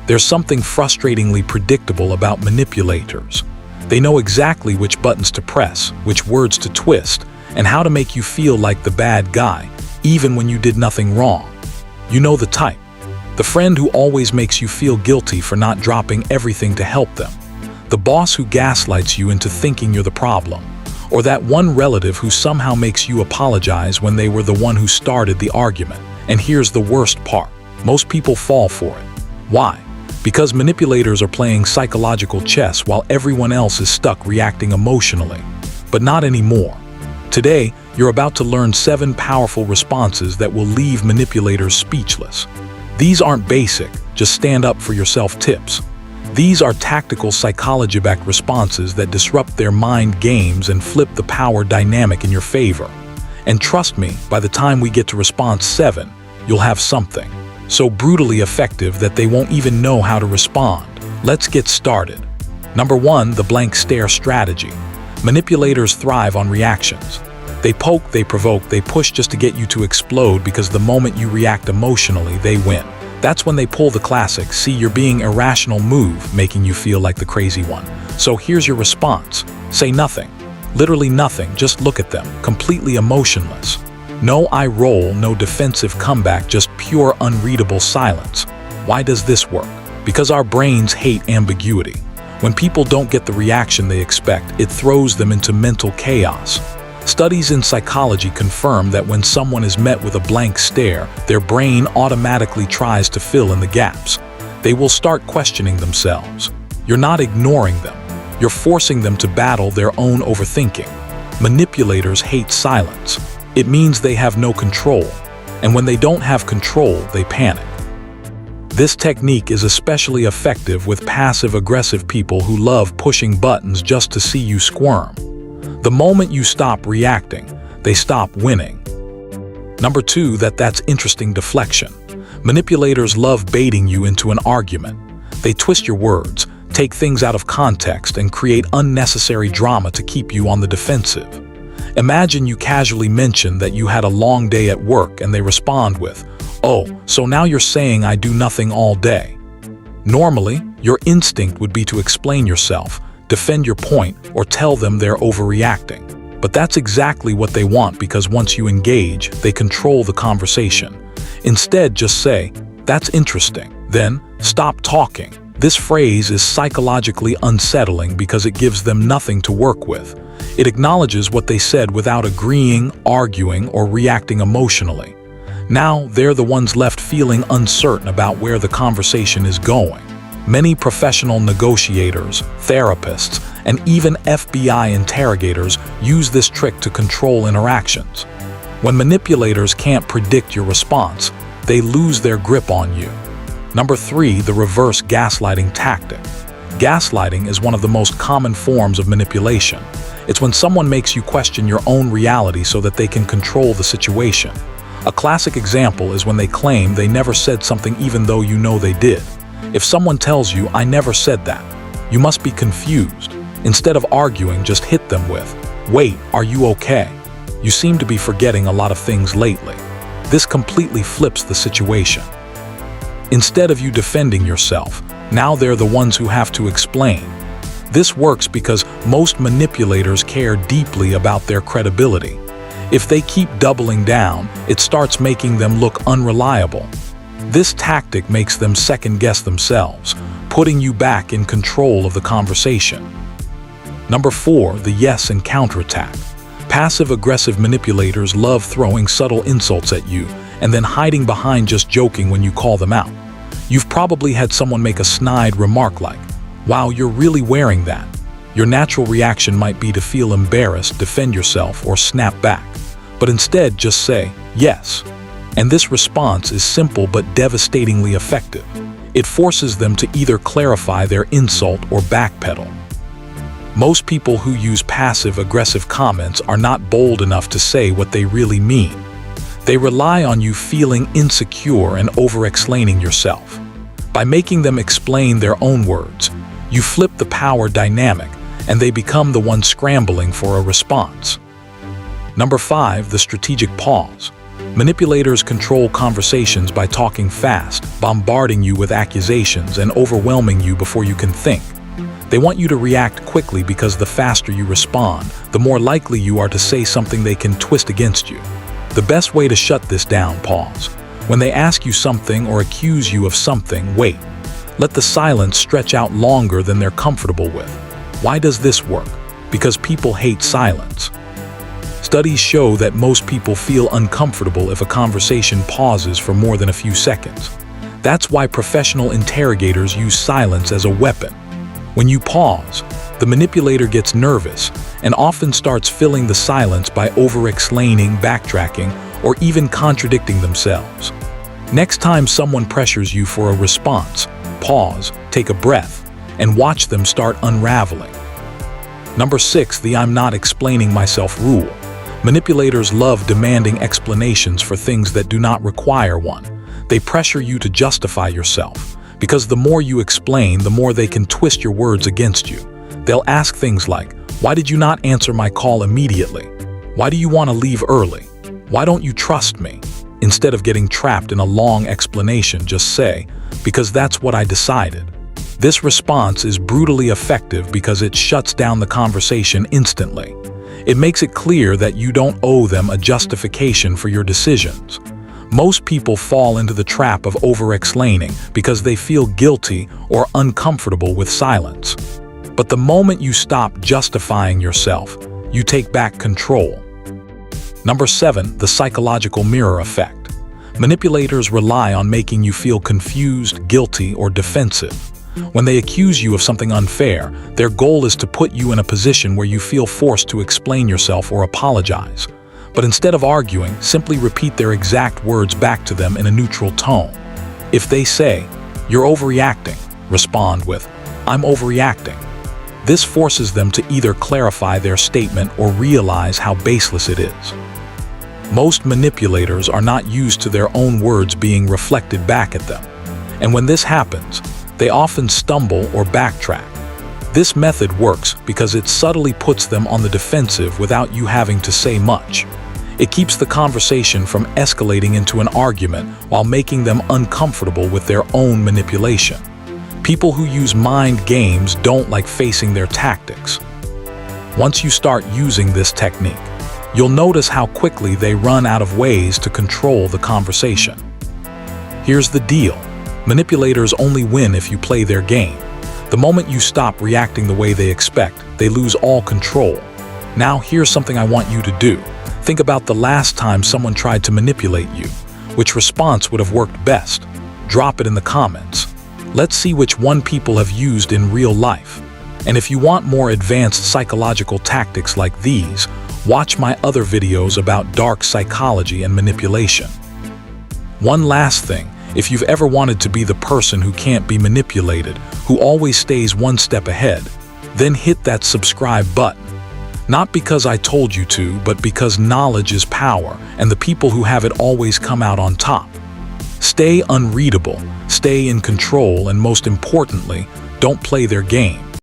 There's something frustratingly predictable about manipulators. They know exactly which buttons to press, which words to twist, and how to make you feel like the bad guy, even when you did nothing wrong. You know the type. The friend who always makes you feel guilty for not dropping everything to help them. The boss who gaslights you into thinking you're the problem. Or that one relative who somehow makes you apologize when they were the one who started the argument. And here's the worst part. Most people fall for it. Why? Because manipulators are playing psychological chess while everyone else is stuck reacting emotionally. But not anymore. Today, you're about to learn 7 powerful responses that will leave manipulators speechless. These aren't basic, just stand up for yourself tips. These are tactical psychology-backed responses that disrupt their mind games and flip the power dynamic in your favor. And trust me, by the time we get to response 7, you'll have something so brutally effective that they won't even know how to respond. Let's get started. Number 1, the blank stare strategy. Manipulators thrive on reactions. They poke, they provoke, they push just to get you to explode because the moment you react emotionally, they win. That's when they pull the classic, see you're being irrational move, making you feel like the crazy one. So here's your response. Say nothing. Literally nothing, just look at them, completely emotionless. No eye roll, no defensive comeback, just pure unreadable silence. Why does this work? Because our brains hate ambiguity. When people don't get the reaction they expect, it throws them into mental chaos. Studies in psychology confirm that when someone is met with a blank stare, their brain automatically tries to fill in the gaps. They will start questioning themselves. You're not ignoring them. You're forcing them to battle their own overthinking. Manipulators hate silence. It means they have no control. And when they don't have control, they panic. This technique is especially effective with passive-aggressive people who love pushing buttons just to see you squirm. The moment you stop reacting, they stop winning. Number 2, that's interesting deflection. Manipulators love baiting you into an argument. They twist your words, take things out of context, and create unnecessary drama to keep you on the defensive. Imagine you casually mention that you had a long day at work and they respond with, "Oh, so now you're saying I do nothing all day." Normally, your instinct would be to explain yourself, defend your point, or tell them they're overreacting. But that's exactly what they want because once you engage, they control the conversation. Instead, just say, "That's interesting." Then, stop talking. This phrase is psychologically unsettling because it gives them nothing to work with. It acknowledges what they said without agreeing, arguing, or reacting emotionally. Now, they're the ones left feeling uncertain about where the conversation is going. Many professional negotiators, therapists, and even FBI interrogators use this trick to control interactions. When manipulators can't predict your response, they lose their grip on you. Number 3, the reverse gaslighting tactic. Gaslighting is one of the most common forms of manipulation. It's when someone makes you question your own reality so that they can control the situation. A classic example is when they claim they never said something even though you know they did. If someone tells you, "I never said that," you must be confused. Instead of arguing, just hit them with, "Wait, are you okay? You seem to be forgetting a lot of things lately." This completely flips the situation. Instead of you defending yourself, now they're the ones who have to explain. This works because most manipulators care deeply about their credibility. If they keep doubling down, it starts making them look unreliable. This tactic makes them second-guess themselves, putting you back in control of the conversation. Number 4, the yes and counterattack. Passive-aggressive manipulators love throwing subtle insults at you and then hiding behind just joking when you call them out. You've probably had someone make a snide remark like, "Wow, you're really wearing that." Your natural reaction might be to feel embarrassed, defend yourself, or snap back. But instead, just say, "Yes." And this response is simple but devastatingly effective. It forces them to either clarify their insult or backpedal. Most people who use passive-aggressive comments are not bold enough to say what they really mean. They rely on you feeling insecure and over-explaining yourself. By making them explain their own words, you flip the power dynamic and they become the one scrambling for a response. Number 5, the strategic pause. Manipulators control conversations by talking fast, bombarding you with accusations, and overwhelming you before you can think. They want you to react quickly because the faster you respond, the more likely you are to say something they can twist against you. The best way to shut this down: pause. When they ask you something or accuse you of something, wait. Let the silence stretch out longer than they're comfortable with. Why does this work? Because people hate silence. Studies show that most people feel uncomfortable if a conversation pauses for more than a few seconds. That's why professional interrogators use silence as a weapon. When you pause, the manipulator gets nervous and often starts filling the silence by over-explaining, backtracking, or even contradicting themselves. Next time someone pressures you for a response, pause, take a breath, and watch them start unraveling. Number 6, the "I'm not explaining myself" rule. Manipulators love demanding explanations for things that do not require one. They pressure you to justify yourself, because the more you explain, the more they can twist your words against you. They'll ask things like, "Why did you not answer my call immediately? Why do you want to leave early? Why don't you trust me?" Instead of getting trapped in a long explanation, just say, "Because that's what I decided." This response is brutally effective because it shuts down the conversation instantly. It makes it clear that you don't owe them a justification for your decisions. Most people fall into the trap of over-explaining because they feel guilty or uncomfortable with silence. But the moment you stop justifying yourself, you take back control. Number 7, the psychological mirror effect. Manipulators rely on making you feel confused, guilty, or defensive. When they accuse you of something unfair, their goal is to put you in a position where you feel forced to explain yourself or apologize. But instead of arguing, simply repeat their exact words back to them in a neutral tone. If they say, "You're overreacting," respond with, "I'm overreacting." This forces them to either clarify their statement or realize how baseless it is. Most manipulators are not used to their own words being reflected back at them. And when this happens, they often stumble or backtrack. This method works because it subtly puts them on the defensive without you having to say much. It keeps the conversation from escalating into an argument while making them uncomfortable with their own manipulation. People who use mind games don't like facing their tactics. Once you start using this technique, you'll notice how quickly they run out of ways to control the conversation. Here's the deal. Manipulators only win if you play their game. The moment you stop reacting the way they expect, they lose all control. Now, here's something I want you to do. Think about the last time someone tried to manipulate you. Which response would have worked best? Drop it in the comments. Let's see which one people have used in real life. And if you want more advanced psychological tactics like these, watch my other videos about dark psychology and manipulation. One last thing. If you've ever wanted to be the person who can't be manipulated, who always stays one step ahead, then hit that subscribe button. Not because I told you to, but because knowledge is power, and the people who have it always come out on top. Stay unreadable, stay in control, and most importantly, don't play their game.